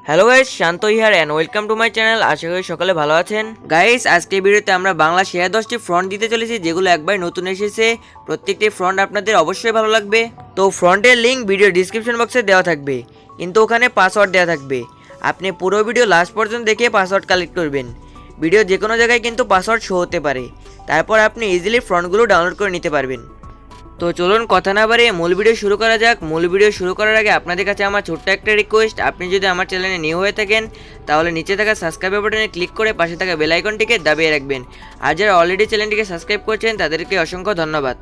Hello guys, Shanta here and welcome to my channel. আশা করি সকালে ভালো আছেন। গাইস, আজকে ভিডিওতে আমরা বাংলা সেরা 10টি ফ্রন্ট দিতে চলেছি, যেগুলো একবার নতুন এসেছে। প্রত্যেকটি ফ্রন্ট আপনাদের অবশ্যই ভালো লাগবে। তো ফ্রন্টের লিঙ্ক ভিডিও ডিসক্রিপশন বক্সে দেওয়া থাকবে, কিন্তু ওখানে পাসওয়ার্ড দেওয়া থাকবে। আপনি পুরো ভিডিও লাস্ট পর্যন্ত দেখে পাসওয়ার্ড কালেক্ট করবেন। ভিডিও যে কোনো জায়গায় কিন্তু পাসওয়ার্ড শো হতে পারে, তারপর আপনি ইজিলি ফ্রন্টগুলো ডাউনলোড করে নিতে পারবেন। তো চলুন কথা না বাড়িয়ে মূল ভিডিও শুরু করা যাক। মূল ভিডিও শুরু করার আগে আপনাদের কাছে আমার ছোট্ট একটা রিকোয়েস্ট, আপনি যদি আমার চ্যানেলে নিউ হয়ে থাকেন তাহলে নিচে থাকা সাবস্ক্রাইব বাটনে ক্লিক করে পাশে থাকা বেল আইকনটিকে দাবিয়ে রাখবেন। আর যারা অলরেডি চ্যানেলটিকে সাবস্ক্রাইব করছেন তাদেরকে অসংখ্য ধন্যবাদ।